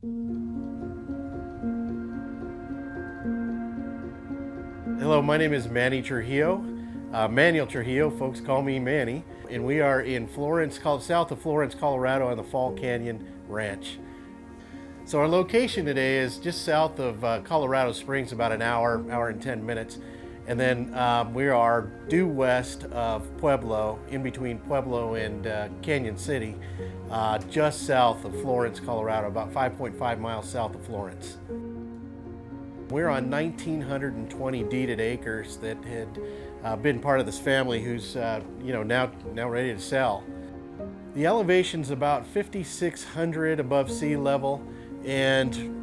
Hello, my name is Manny Trujillo, Manuel Trujillo, folks call me Manny, and we are in Florence, south of Florence, Colorado on the Fall Canyon Ranch. So our location today is just south of Colorado Springs, about an hour and 10 minutes. And then we are due west of Pueblo, in between Pueblo and Canyon City, just south of Florence, Colorado, about 5.5 miles south of Florence. We're on 1,920 deeded acres that had been part of this family who's now ready to sell. The elevation's about 5,600 above sea level, and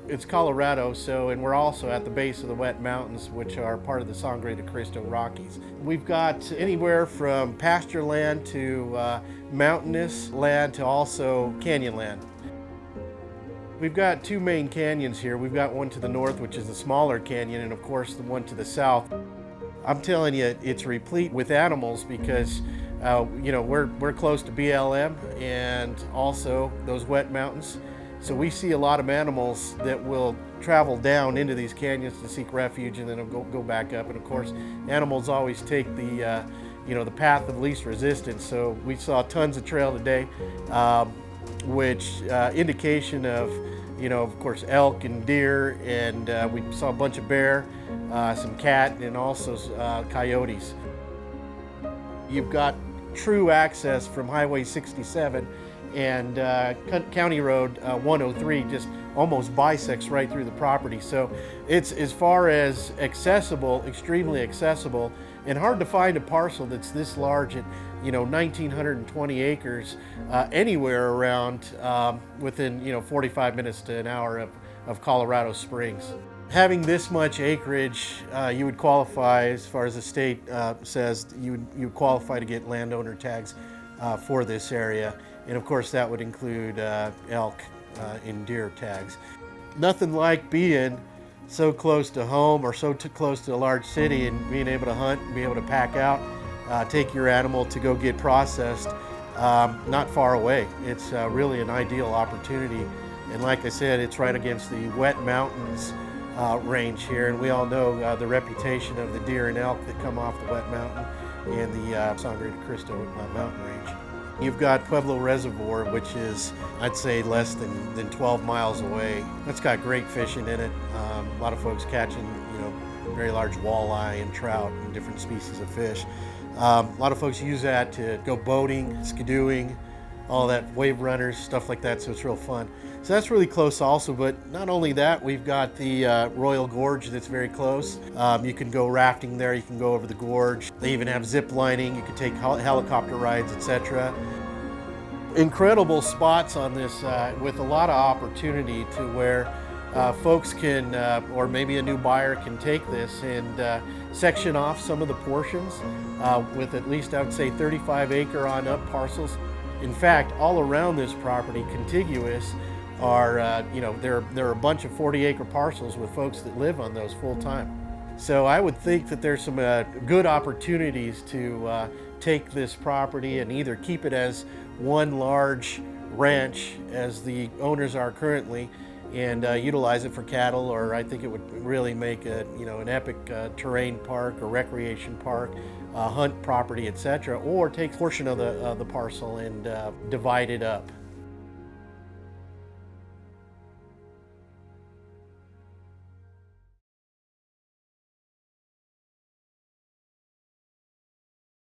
it's Colorado, and we're also at the base of the Wet Mountains, which are part of the Sangre de Cristo Rockies. We've got anywhere from pasture land to mountainous land to also canyon land. We've got two main canyons here. We've got one to the north, which is the smaller canyon, and of course the one to the south. I'm telling you, it's replete with animals because we're close to BLM and also those wet mountains. So we see a lot of animals that will travel down into these canyons to seek refuge, and then go back up. And of course, animals always take the path of least resistance. So we saw tons of trail today, which indication of of course elk and deer, and we saw a bunch of bear, some cat, and also coyotes. You've got true access from Highway 67 and County Road 103 just almost bisects right through the property. So it's, as far as accessible, extremely accessible, and hard to find a parcel that's this large at 1,920 acres anywhere around within 45 minutes to an hour of Colorado Springs. Having this much acreage, you would qualify, as far as the state says, you would qualify to get landowner tags for this area. And of course that would include elk and deer tags. Nothing like being so close to home or so close to a large city and being able to hunt and be able to pack out, take your animal to go get processed not far away. It's really an ideal opportunity. And like I said, it's right against the Wet Mountains range here, and we all know the reputation of the deer and elk that come off the Wet Mountain and the Sangre de Cristo Mountain range. You've got Pueblo Reservoir, which is, I'd say, less than 12 miles away. That's got great fishing in it. A lot of folks catching, very large walleye and trout and different species of fish. A lot of folks use that to go boating, skidooing, all that, wave runners, stuff like that, so it's real fun. So that's really close also, but not only that, we've got the Royal Gorge that's very close. You can go rafting there, you can go over the gorge. They even have zip lining, you can take helicopter rides, etc. Incredible spots on this with a lot of opportunity to where folks can, or maybe a new buyer can take this and section off some of the portions with at least, I would say, 35 acre on up parcels. In fact, all around this property, contiguous, are there are a bunch of 40-acre parcels with folks that live on those full time. So I would think that there's some good opportunities to take this property and either keep it as one large ranch, as the owners are currently, and utilize it for cattle, or I think it would really make an epic terrain park or recreation park, hunt property, etc., or take a portion of the parcel and divide it up.